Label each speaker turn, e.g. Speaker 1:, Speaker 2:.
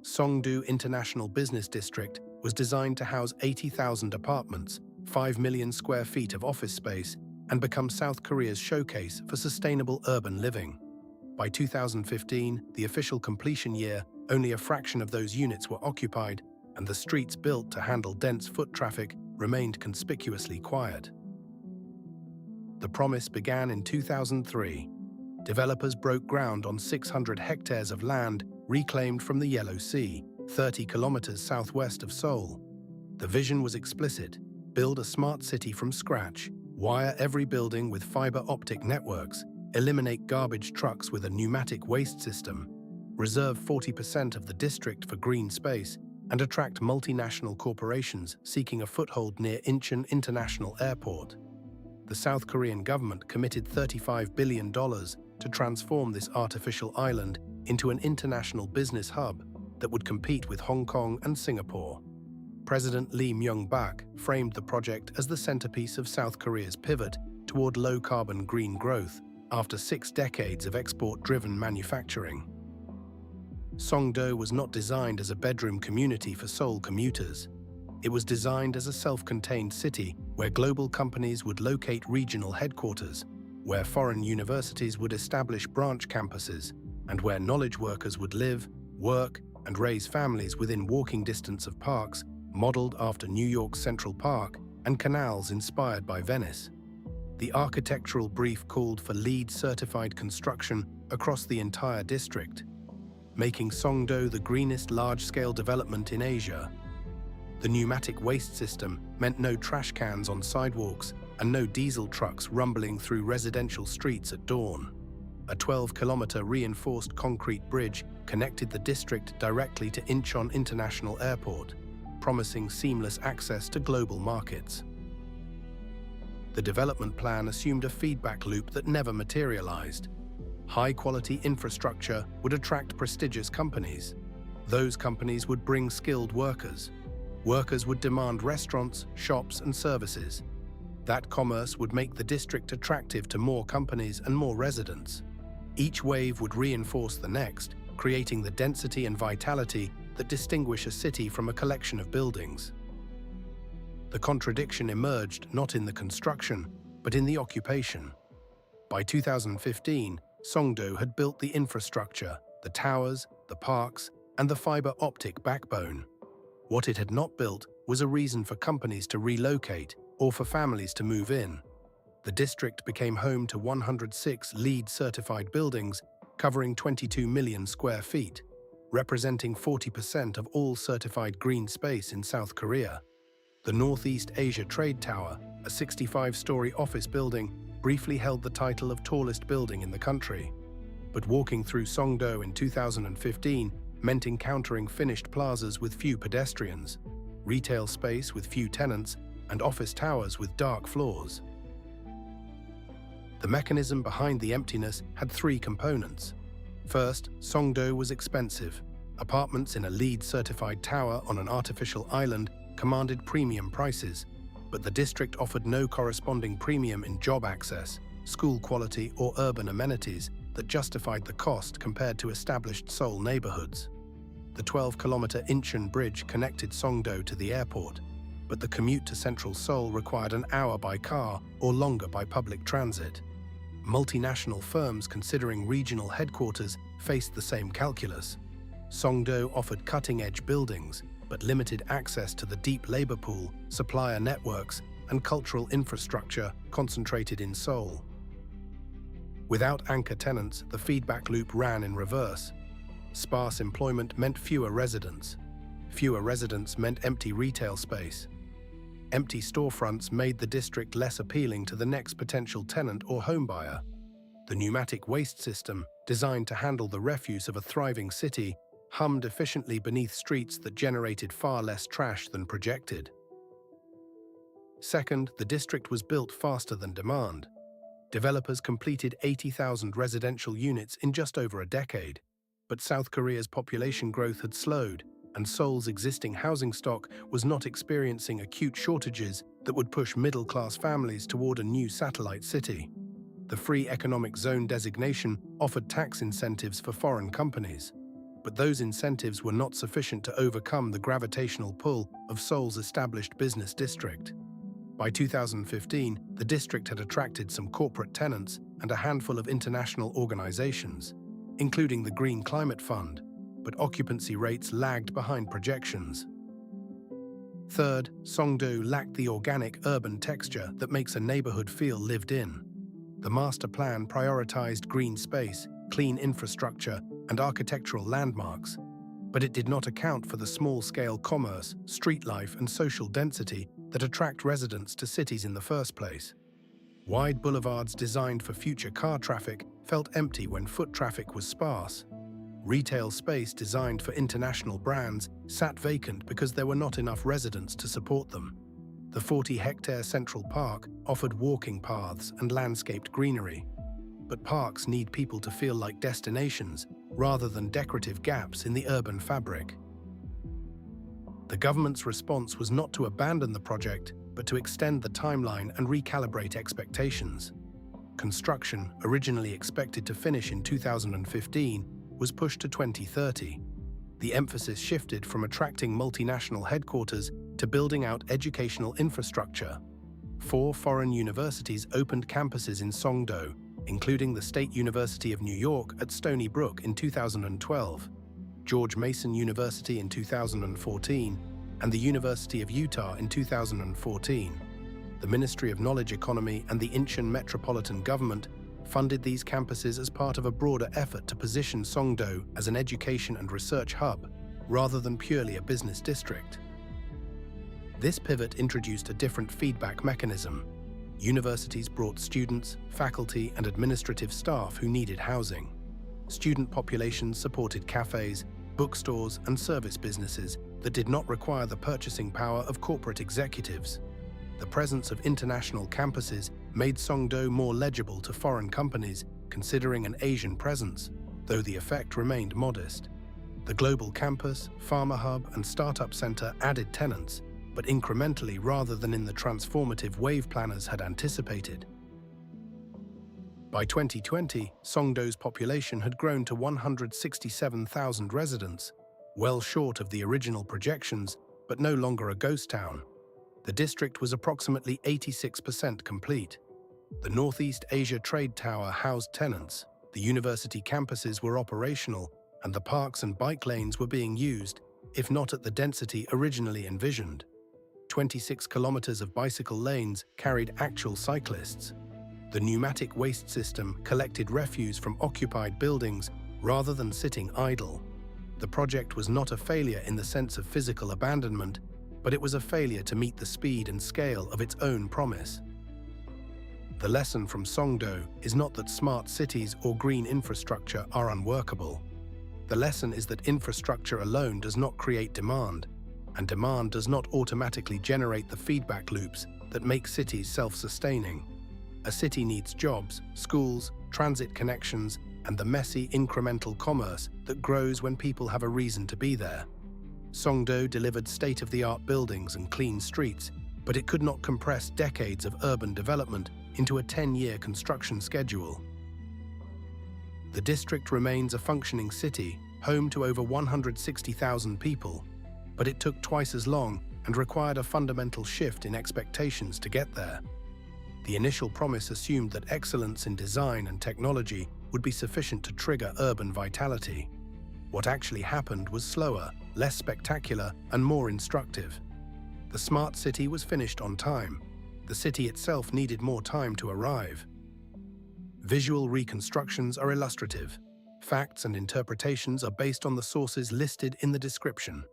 Speaker 1: Songdo International Business District was designed to house 80,000 apartments, 5 million square feet of office space, and become South Korea's showcase for sustainable urban living. By 2015, the official completion year, only a fraction of those units were occupied, and the streets built to handle dense foot traffic remained conspicuously quiet. The promise began in 2003. Developers broke ground on 600 hectares of land reclaimed from the Yellow Sea, 30 kilometers southwest of Seoul. The vision was explicit: build a smart city from scratch, wire every building with fiber optic networks, eliminate garbage trucks with a pneumatic waste system, reserve 40% of the district for green space, and attract multinational corporations seeking a foothold near Incheon International Airport. The South Korean government committed $35 billion to transform this artificial island into an international business hub that would compete with Hong Kong and Singapore. President Lee Myung-bak framed the project as the centerpiece of South Korea's pivot toward low-carbon green growth after 6 decades of export-driven manufacturing. Songdo was not designed as a bedroom community for Seoul commuters. It was designed as a self-contained city where global companies would locate regional headquarters, where foreign universities would establish branch campuses, and where knowledge workers would live, work, and raise families within walking distance of parks modeled after New York's Central Park and canals inspired by Venice. The architectural brief called for LEED-certified construction across the entire district, making Songdo the greenest large-scale development in Asia. The pneumatic waste system meant no trash cans on sidewalks and no diesel trucks rumbling through residential streets at dawn. A 12-kilometer reinforced concrete bridge connected the district directly to Incheon International Airport, promising seamless access to global markets. The development plan assumed a feedback loop that never materialized. High-quality infrastructure would attract prestigious companies. Those companies would bring skilled workers. Workers would demand restaurants, shops, and services. That commerce would make the district attractive to more companies and more residents. Each wave would reinforce the next, creating the density and vitality that distinguish a city from a collection of buildings. The contradiction emerged not in the construction, but in the occupation. By 2015, Songdo had built the infrastructure, the towers, the parks, and the fiber optic backbone. What it had not built was a reason for companies to relocate or for families to move in. The district became home to 106 LEED-certified buildings covering 22 million square feet, representing 40% of all certified green space in South Korea. The Northeast Asia Trade Tower, a 65-story office building, briefly held the title of tallest building in the country. But walking through Songdo in 2015 meant encountering finished plazas with few pedestrians, retail space with few tenants, and office towers with dark floors. The mechanism behind the emptiness had 3 components. First, Songdo was expensive. Apartments in a LEED-certified tower on an artificial island commanded premium prices, but the district offered no corresponding premium in job access, school quality, or urban amenities that justified the cost compared to established Seoul neighborhoods. The 12-kilometer Incheon Bridge connected Songdo to the airport, but the commute to central Seoul required an hour by car or longer by public transit. Multinational firms considering regional headquarters faced the same calculus. Songdo offered cutting-edge buildings, but limited access to the deep labor pool, supplier networks, and cultural infrastructure concentrated in Seoul. Without anchor tenants, the feedback loop ran in reverse. Sparse employment meant fewer residents. Fewer residents meant empty retail space. Empty storefronts made the district less appealing to the next potential tenant or homebuyer. The pneumatic waste system, designed to handle the refuse of a thriving city, hummed efficiently beneath streets that generated far less trash than projected. Second, the district was built faster than demand. Developers completed 80,000 residential units in just over a decade. But South Korea's population growth had slowed, and Seoul's existing housing stock was not experiencing acute shortages that would push middle-class families toward a new satellite city. The Free Economic Zone designation offered tax incentives for foreign companies. but those incentives were not sufficient to overcome the gravitational pull of Seoul's established business district. By 2015, the district had attracted some corporate tenants and a handful of international organizations, including the Green Climate Fund, but occupancy rates lagged behind projections. Third, Songdo lacked the organic urban texture that makes a neighborhood feel lived in. The master plan prioritized green space, clean infrastructure, and architectural landmarks, but it did not account for the small-scale commerce, street life, and social density that attract residents to cities in the first place. Wide boulevards designed for future car traffic felt empty when foot traffic was sparse. Retail space designed for international brands sat vacant because there were not enough residents to support them. The 40-hectare Central Park offered walking paths and landscaped greenery. But parks need people to feel like destinations rather than decorative gaps in the urban fabric. The government's response was not to abandon the project, but to extend the timeline and recalibrate expectations. Construction, originally expected to finish in 2015, was pushed to 2030. The emphasis shifted from attracting multinational headquarters to building out educational infrastructure. 4 foreign universities opened campuses in Songdo, including the State University of New York at Stony Brook in 2012, George Mason University in 2014, and the University of Utah in 2014. The Ministry of Knowledge Economy and the Incheon Metropolitan Government funded these campuses as part of a broader effort to position Songdo as an education and research hub, rather than purely a business district. This pivot introduced a different feedback mechanism. Universities brought students, faculty, and administrative staff who needed housing. Student populations supported cafes, bookstores, and service businesses that did not require the purchasing power of corporate executives. The presence of international campuses made Songdo more legible to foreign companies considering an Asian presence, though the effect remained modest. The global campus, pharma hub, and startup center added tenants, but incrementally rather than in the transformative wave planners had anticipated. By 2020, Songdo's population had grown to 167,000 residents, well short of the original projections, but no longer a ghost town. The district was approximately 86% complete. The Northeast Asia Trade Tower housed tenants, the university campuses were operational, and the parks and bike lanes were being used, if not at the density originally envisioned. 26 kilometers of bicycle lanes carried actual cyclists. The pneumatic waste system collected refuse from occupied buildings rather than sitting idle. The project was not a failure in the sense of physical abandonment, but it was a failure to meet the speed and scale of its own promise. The lesson from Songdo is not that smart cities or green infrastructure are unworkable. The lesson is that infrastructure alone does not create demand, and demand does not automatically generate the feedback loops that make cities self-sustaining. A city needs jobs, schools, transit connections, and the messy incremental commerce that grows when people have a reason to be there. Songdo delivered state-of-the-art buildings and clean streets, but it could not compress decades of urban development into a 10-year construction schedule. The district remains a functioning city, home to over 160,000 people, but it took twice as long and required a fundamental shift in expectations to get there. The initial promise assumed that excellence in design and technology would be sufficient to trigger urban vitality. What actually happened was slower, less spectacular, and more instructive. The smart city was finished on time. The city itself needed more time to arrive. Visual reconstructions are illustrative. Facts and interpretations are based on the sources listed in the description.